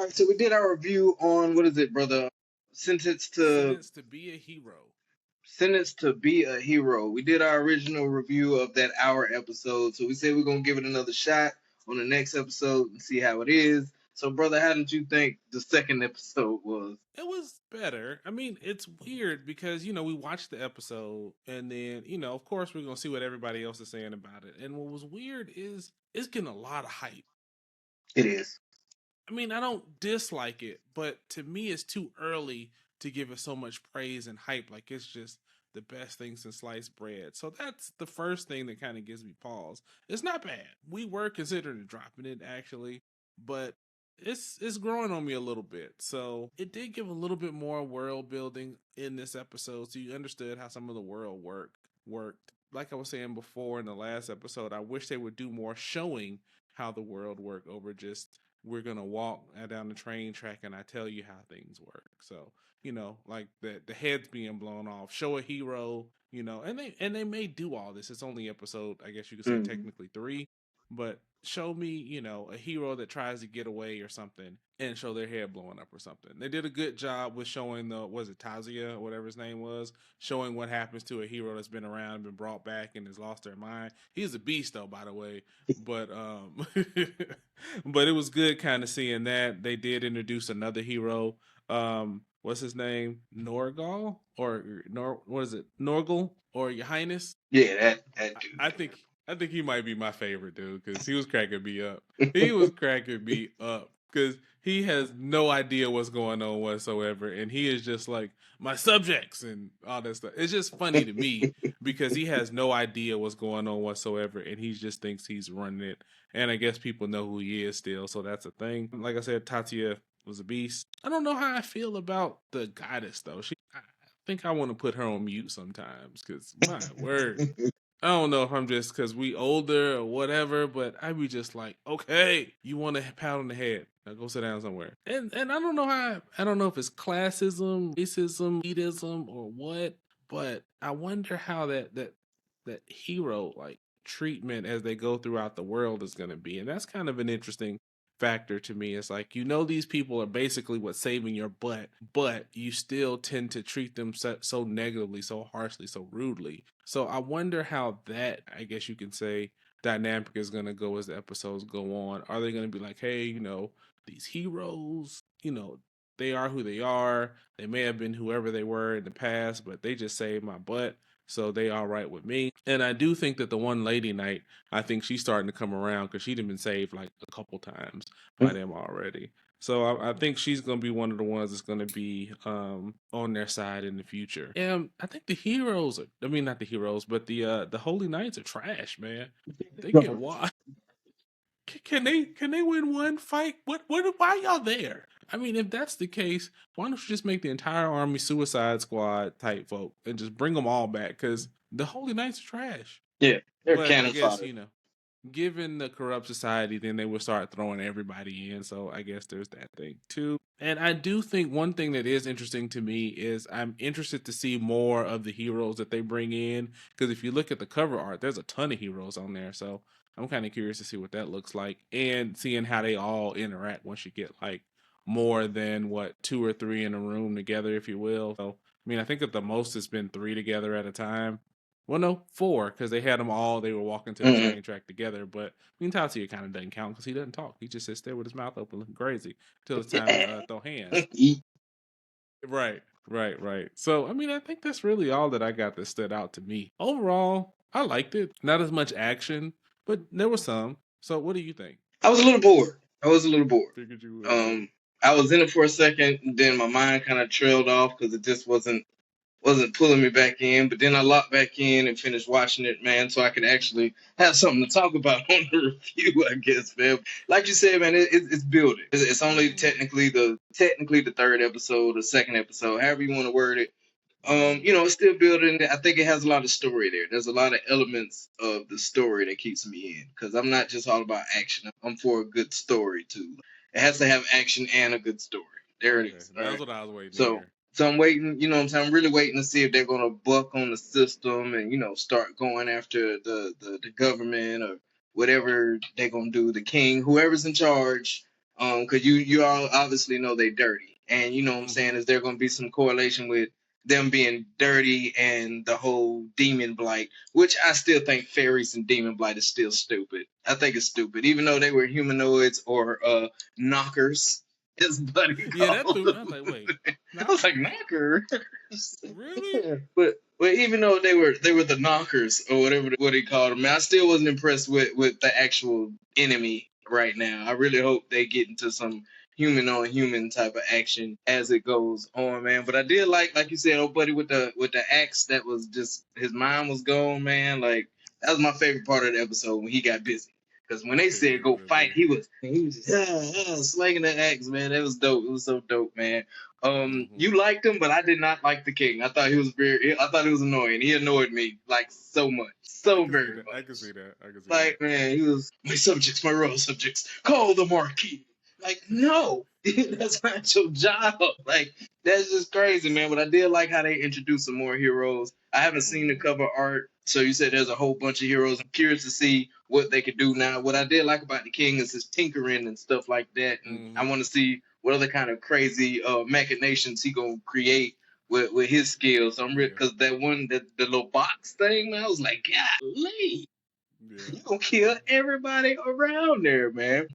All right, so we did our review on what is it, brother? Sentence to Sentence to be a hero. Sentence to be a hero. We did our original review of that hour episode, so we said we're gonna give it another shot on the next episode and see how it is. So, brother, how did you think the second episode was? It was better. I mean, it's weird because, we watched the episode and then, of course, we're going to see what everybody else is saying about it. And what was weird is it's getting a lot of hype. It is. I mean, I don't dislike it, but to me, it's too early to give it so much praise and hype. Like it's just the best thing since sliced bread. So that's the first thing that kind of gives me pause. It's not bad. We were considering dropping it actually, but it's growing on me a little bit. So it did give a little bit more world building in this episode, so you understood how some of the worked. Like I was saying before in the last episode, I wish they would do more showing how the world worked over just we're gonna walk down the train track and I tell you how things work. So like the heads being blown off, show a hero, and they may do all this. It's only episode, I guess you could say Mm-hmm. technically 3, but show me, a hero that tries to get away or something and show their head blowing up or something. They did a good job with showing was it Tazia or whatever his name was, showing what happens to a hero that's been around and been brought back and has lost their mind. He's a beast though, by the way. But but it was good kind of seeing that. They did introduce another hero. What's his name? Norgal or what is it? Norgal or Your Highness? Yeah, that I think I think he might be my favorite dude because he was cracking me up. He was cracking me up because he has no idea what's going on whatsoever, and he is just like my subjects and all that stuff. It's just funny to me dude. because he has no idea what's going on whatsoever, and he just thinks he's running it. And I guess people know who he is still, so that's a thing. Like I said, Tatia was a beast. I don't know how I feel about the goddess though. I think I want to put her on mute sometimes because my word. I don't know if I'm just because we older or whatever, but I be just like, okay, you want a pat on the head. Now go sit down somewhere. And I don't know I don't know if it's classism, racism, elitism, or what, but I wonder how that hero like treatment as they go throughout the world is gonna be. And that's kind of an interesting factor to me. It's like these people are basically what's saving your butt, but you still tend to treat them so negatively, so harshly, so rudely. So I wonder how that, I guess you can say, dynamic is going to go as the episodes go on. Are they going to be like, hey, these heroes, they are who they are. They may have been whoever they were in the past, but they just saved my butt. So they all right with me. And I do think that the one lady knight, I think she's starting to come around because she'd been saved like a couple times by them already. So I think she's going to be one of the ones that's going to be on their side in the future. And I think the heroes are, I mean, not the heroes, but the Holy Knights are trash, man. They get washed. Can they win one fight? What why y'all there? I mean, if that's the case, why don't you just make the entire army Suicide Squad type folk and just bring them all back? Because the Holy Knights are trash. Yeah, they're But I cannon guess fodder. given the corrupt society, then they would start throwing everybody in. So I guess there's that thing too. And I do think one thing that is interesting to me is I'm interested to see more of the heroes that they bring in. Because if you look at the cover art, there's a ton of heroes on there. So I'm kind of curious to see what that looks like and seeing how they all interact once you get like more than what 2 or 3 in a room together, if you will. So I mean, I think at the most it's been 3 together at a time. Well, no, 4 because they had them all. They were walking to the Mm-hmm. train track together. But I mean, Tatsuya kind of doesn't count because he doesn't talk. He just sits there with his mouth open, looking crazy until it's time to throw hands. Right, right. So I mean, I think that's really all that I got that stood out to me. Overall, I liked it. Not as much action, but there was some. So what do you think? I was a little bored. I was a little bored. Figured you would be. Um, I was in it for a second, and then my mind kind of trailed off because it just wasn't pulling me back in. But then I locked back in and finished watching it, man, so I could actually have something to talk about on the review, I guess, man. Like you said, man, it's building. It's only Mm-hmm. technically the third episode, the second episode, however you want to word it. It's still building. I think it has a lot of story there. There's a lot of elements of the story that keeps me in because I'm not just all about action. I'm for a good story too. It has to have action and a good story. There it Okay, is. All that's right. what I was waiting to So hear. so I'm waiting. You know what I'm saying? I'm really waiting to see if they're gonna buck on the system and start going after the government or whatever they're gonna do. The king, whoever's in charge. Because you all obviously know they dirty, and you know what I'm saying, is there going to be some correlation with them being dirty and the whole demon blight, which I still think fairies and demon blight is still stupid. I think it's stupid, even though they were humanoids or knockers. His buddy Yeah, that called threw me. I was like, wait, I was like, knockers? knocker. Really? Yeah. But even though they were the knockers or whatever what he called them, I still wasn't impressed with the actual enemy right now. I really hope they get into some human on human type of action as it goes on, man. But I did like you said, old buddy with the axe that was just his mind was gone, man. Like that was my favorite part of the episode when he got busy. Because when I they figured said he go would fight, be. he was just slinging that axe, man. That was dope. It was so dope, man. You liked him, but I did not like the king. I thought he was I thought he was annoying. He annoyed me like so much, I so can see very that. I can much. see that. I can see that. Like, man, he was my subjects, my royal subjects. Call the marquis. Like, no, that's not your job. Like, that's just crazy, man. But I did like how they introduced some more heroes. I haven't seen the cover art, so you said there's a whole bunch of heroes. I'm curious to see what they could do now. What I did like about the king is his tinkering and stuff like that, and I want to see what other kind of crazy machinations he gonna create with his skills. So I'm Yeah. because that one the little box thing, man, I was like, golly. Yeah. You gonna kill everybody around there, man.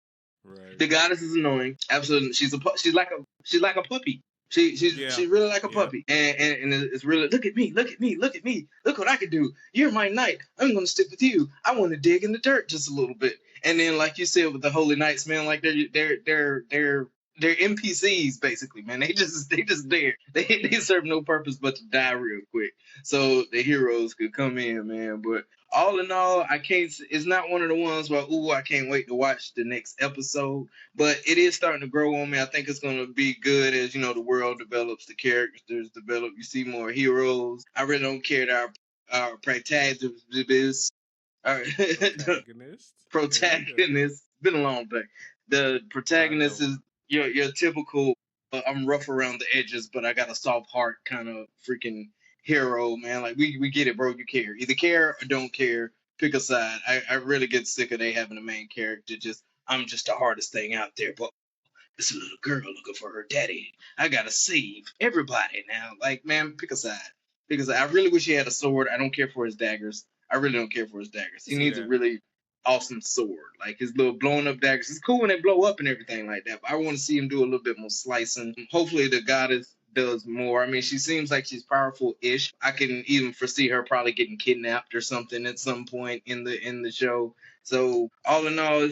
Right. The goddess is annoying. Absolutely, she's like a puppy. Yeah. She's really like a Yeah. puppy, and it's really look at me, look at me, look at me, look what I can do. You're my knight. I'm gonna stick with you. I want to dig in the dirt just a little bit. And then, like you said, with the holy knights, man, like they're NPCs basically, man. They just there. They serve no purpose but to die real quick, so the heroes could come in, man. But all in all, I can't. It's not one of the ones where I can't wait to watch the next episode. But it is starting to grow on me. I think it's going to be good as the world develops, the characters develop. You see more heroes. I really don't care that our protagonist, our Protagonist. There we go. protagonist. It's been a long day. The I protagonist know. is your typical. I'm rough around the edges, but I got a soft heart kind of freaking hero, man. Like we get it, bro. You care. Either care or don't care. Pick a side. I really get sick of they having a main character. Just I'm just the hardest thing out there, but this little girl looking for her daddy. I gotta save everybody now. Like, man, pick a side. Pick a side. I really wish he had a sword. I don't care for his daggers. I really don't care for his daggers. I He see needs a that. really awesome sword. Like his little blowing up daggers. It's cool when they blow up and everything like that. But I want to see him do a little bit more slicing. Hopefully the goddess does more. I mean, she seems like she's powerful-ish. I can even foresee her probably getting kidnapped or something at some point in the show. So all in all,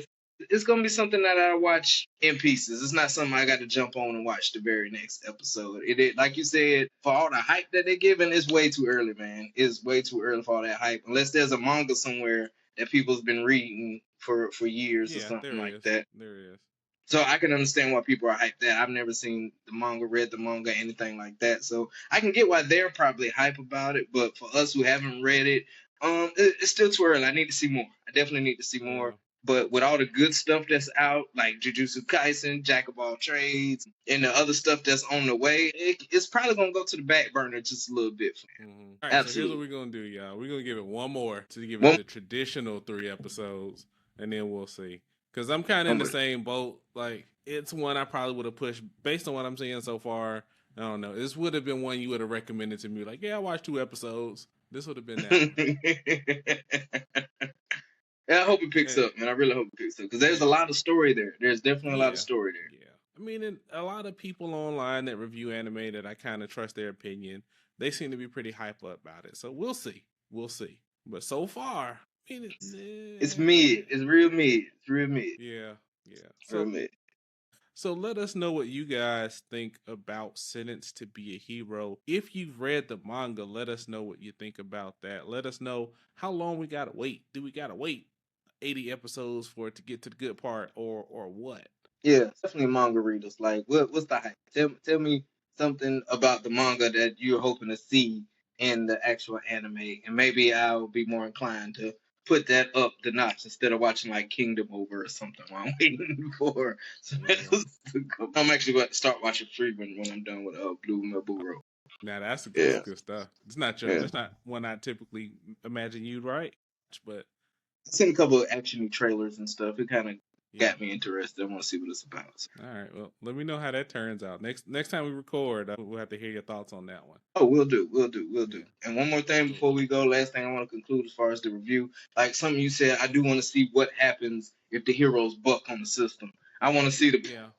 it's gonna be something that I watch in pieces. It's not something I got to jump on and watch the very next episode. Like you said, for all the hype that they're giving, it's way too early, man. It's way too early for all that hype. Unless there's a manga somewhere that people's been reading for years or Yeah, something there like is. that. There is. So I can understand why people are hyped that. I've never seen the manga, read the manga, anything like that. So I can get why they're probably hype about it. But for us who haven't read it, it's still too early. I need to see more. I definitely need to see more. Yeah. But with all the good stuff that's out, like Jujutsu Kaisen, Jack of all trades, and the other stuff that's on the way, it's probably gonna go to the back burner just a little bit. All right, so here's what Absolutely. we're gonna do, y'all. We're gonna give it one more to give it One, the traditional 3 episodes, and then we'll see. Because I'm kind of in I'm the with it. same boat. Like it's one I probably would have pushed based on what I'm seeing so far. I don't know. This would have been one you would have recommended to me. Like, yeah, I watched 2 episodes. This would have been that one. Yeah, I hope it picks And up, man. I really hope it picks up because there's a yeah, lot of story there. There's definitely a lot of yeah, story there. yeah. I mean, and a lot of people online that review anime that I kind of trust their opinion, they seem to be pretty hype up about it. So we'll see. We'll see. But so far, I mean, It's mid. It's real mid. It's real mid. yeah, yeah. Real mid. So let us know what you guys think about Sentence to Be a Hero. If you've read the manga, let us know what you think about that. Let us know how long we gotta wait. Do we gotta wait 80 episodes for it to get to the good part, or what? Yeah, definitely manga readers. Like, what's the hype? Tell me something about the manga that you're hoping to see in the actual anime, and maybe I'll be more inclined to put that up the notch instead of watching like Kingdom Over or something while I'm waiting for something Yeah. else to come. I'm actually going to start watching Freeman when I'm done with Blue Milburo. Now that's Yeah, good stuff. It's not your yeah. that's not one I typically imagine you'd write, but I've seen a couple of actiony trailers and stuff. It kind of got me interested. I want to see what it's about. So. All right. Well, let me know how that turns out. Next time we record, we'll have to hear your thoughts on that one. Oh, we'll do. Yeah. And one more thing before we go, last thing I want to conclude as far as the review, like something you said, I do want to see what happens if the heroes buck on the system. I want to see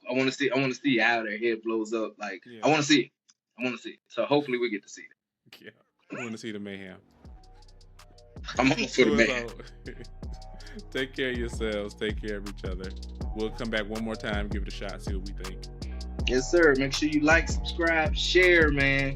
I want to see how their head blows up. Like I want to see it. So hopefully we get to see it. Yeah. I want to see the mayhem. I'm hoping for the mayhem. Take care of yourselves. Take care of each other. We'll come back one more time, give it a shot, see what we think. Yes, sir. Make sure you like, subscribe, share, man.